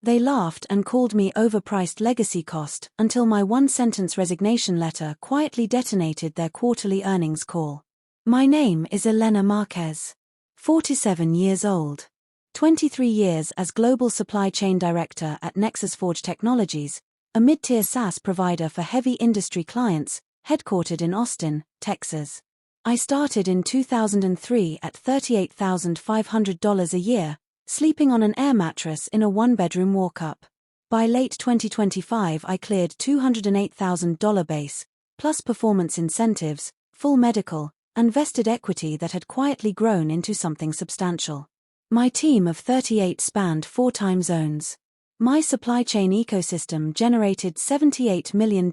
They laughed and called me overpriced legacy cost until my one-sentence resignation letter quietly detonated their quarterly earnings call. My name is Elena Marquez. 47 years old. 23 years as Global Supply Chain Director at Nexus Forge Technologies, a mid-tier SaaS provider for heavy industry clients, headquartered in Austin, Texas. I started in 2003 at $38,500 a year, sleeping on an air mattress in a one-bedroom walk-up. By late 2025 I cleared $208,000 base, plus performance incentives, full medical, and vested equity that had quietly grown into something substantial. My team of 38 spanned 4 time zones. My supply chain ecosystem generated $78 million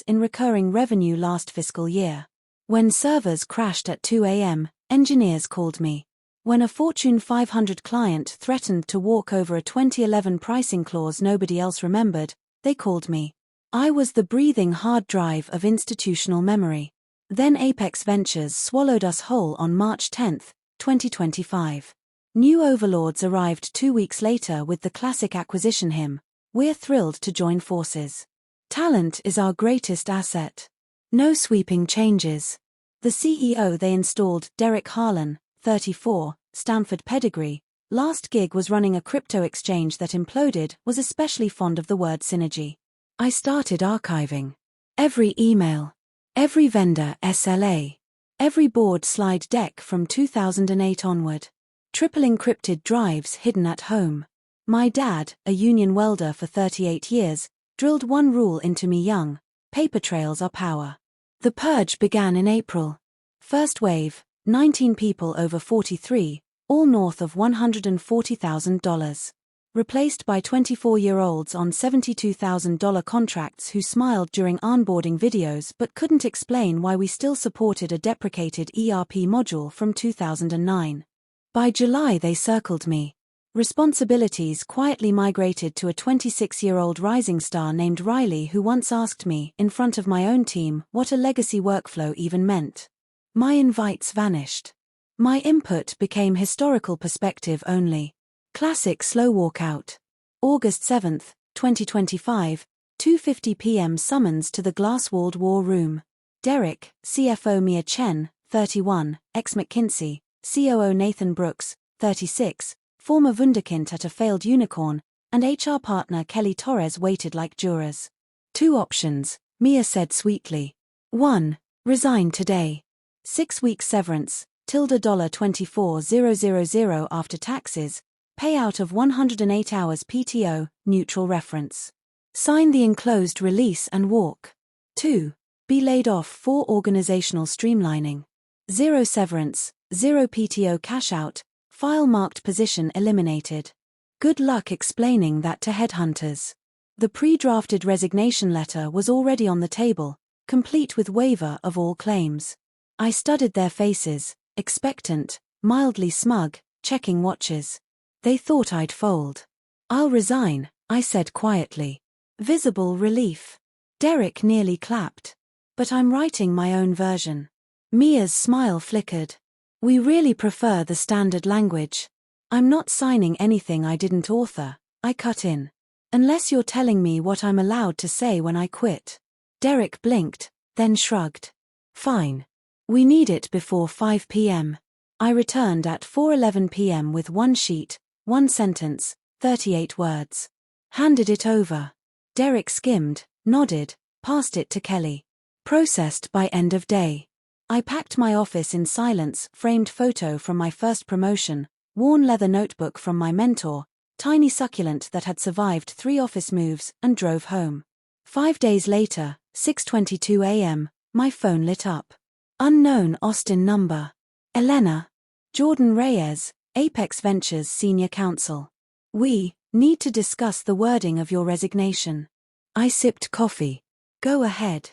in recurring revenue last fiscal year. When servers crashed at 2 a.m., engineers called me. When a Fortune 500 client threatened to walk over a 2011 pricing clause nobody else remembered, they called me. I was the breathing hard drive of institutional memory. Then Apex Ventures swallowed us whole on March 10, 2025. New overlords arrived 2 weeks later with the classic acquisition hymn, "We're thrilled to join forces. Talent is our greatest asset. No sweeping changes." The CEO they installed, Derek Harlan, 34, Stanford pedigree, last gig was running a crypto exchange that imploded, was especially fond of the word synergy. I started archiving every email, every vendor SLA, every board slide deck from 2008 onward. Triple encrypted drives hidden at home. My dad, a union welder for 38 years, drilled one rule into me young: paper trails are power. The purge began in April. First wave, 19 people over 43, all north of $140,000. Replaced by 24-year-olds on $72,000 contracts who smiled during onboarding videos but couldn't explain why we still supported a deprecated ERP module from 2009. By July they circled me. Responsibilities quietly migrated to a 26-year-old rising star named Riley who once asked me, in front of my own team, what a legacy workflow even meant. My invites vanished. My input became historical perspective only. Classic slow walkout. August 7, 2025, 2:50 p.m. summons to the glass-walled war room. Derek, CFO Mia Chen, 31, ex-McKinsey, COO Nathan Brooks, 36, former wunderkind at a failed unicorn, and HR partner Kelly Torres waited like jurors. 2 options, Mia said sweetly. 1. Resign today. 6-week severance, $24,000 after taxes, payout of 108 hours PTO, neutral reference. Sign the enclosed release and walk. 2. Be laid off for organizational streamlining. 0 severance, 0 PTO cash out, file marked position eliminated. Good luck explaining that to headhunters. The pre-drafted resignation letter was already on the table, complete with waiver of all claims. I studied their faces, expectant, mildly smug, checking watches. They thought I'd fold. "I'll resign," I said quietly. Visible relief. Derek nearly clapped. "But I'm writing my own version." Mia's smile flickered. "We really prefer the standard language. I'm not signing anything I didn't author," I cut in. "Unless you're telling me what I'm allowed to say when I quit." Derek blinked, then shrugged. "Fine. We need it before 5 p.m. I returned at 4:11 p.m. with 1 sheet, 1 sentence, 38 words. Handed it over. Derek skimmed, nodded, passed it to Kelly. Processed by end of day. I packed my office in silence, framed photo from my first promotion, worn leather notebook from my mentor, tiny succulent that had survived 3 office moves, and drove home. 5 days later, 6:22 a.m., my phone lit up. Unknown Austin number. Elena. Jordan Reyes, Apex Ventures Senior Counsel. "We need to discuss the wording of your resignation." I sipped coffee. "Go ahead."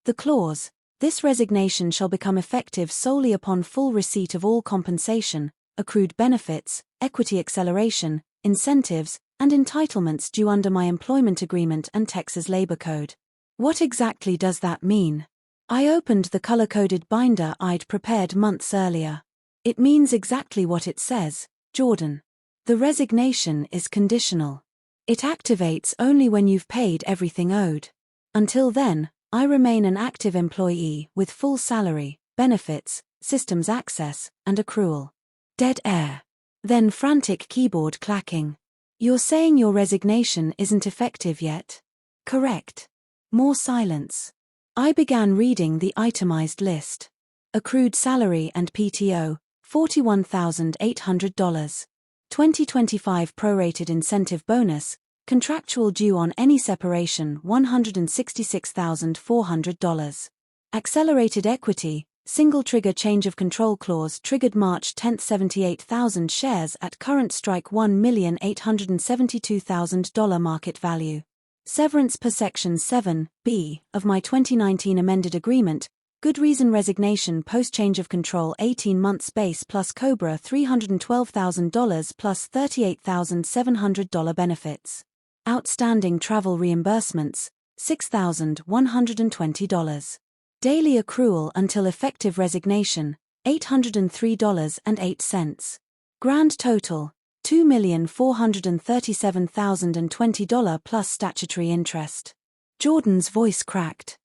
The clause, "This resignation shall become effective solely upon full receipt of all compensation, accrued benefits, equity acceleration, incentives, and entitlements due under my employment agreement and Texas Labor Code." What exactly does that mean? I opened the color-coded binder I'd prepared months earlier. It means exactly what it says, Jordan. The resignation is conditional. It activates only when you've paid everything owed. Until then, I remain an active employee with full salary, benefits, systems access, and accrual. Dead air. Then frantic keyboard clacking. You're saying your resignation isn't effective yet? Correct. More silence. I began reading the itemized list. Accrued salary and PTO, $41,800. 2025 prorated incentive bonus, contractual due on any separation $166,400. Accelerated equity, single trigger change of control clause triggered March 10, 78,000 shares at current strike $1,872,000 market value. Severance per Section 7(b) of my 2019 amended agreement, good reason resignation post-change of control 18 months base plus COBRA $312,000 plus $38,700 benefits. Outstanding travel reimbursements, $6,120. Daily accrual until effective resignation, $803.08. Grand total, $2,437,020 plus statutory interest. Jordan's voice cracked.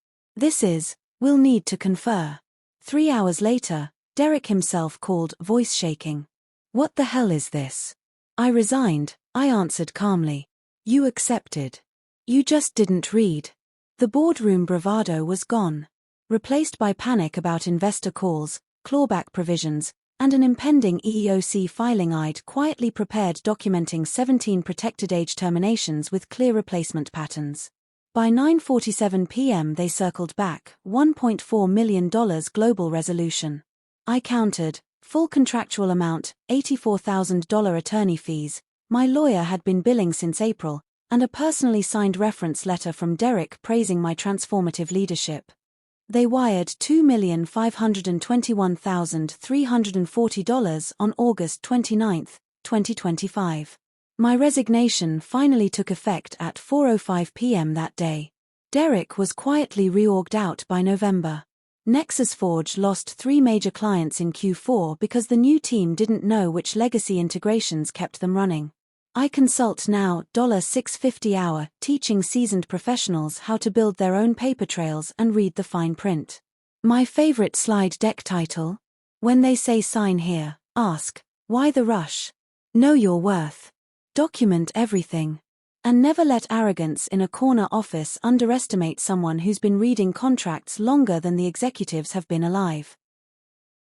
We'll need to confer. 3 hours later, Derek himself called, voice shaking. What the hell is this? I resigned, I answered calmly. You accepted. You just didn't read. The boardroom bravado was gone. Replaced by panic about investor calls, clawback provisions, and an impending EEOC filing. I'd quietly prepared documenting 17 protected age terminations with clear replacement patterns. By 9:47 p.m. they circled back, $1.4 million global resolution. I countered, full contractual amount, $84,000 attorney fees, my lawyer had been billing since April, and a personally signed reference letter from Derek praising my transformative leadership. They wired $2,521,340 on August 29, 2025. My resignation finally took effect at 4:05 p.m. that day. Derek was quietly reorged out by November. Nexus Forge lost 3 major clients in Q4 because the new team didn't know which legacy integrations kept them running. I consult now, $650 hour, teaching seasoned professionals how to build their own paper trails and read the fine print. My favorite slide deck title? When they say sign here, ask, why the rush? Know your worth. Document everything. And never let arrogance in a corner office underestimate someone who's been reading contracts longer than the executives have been alive.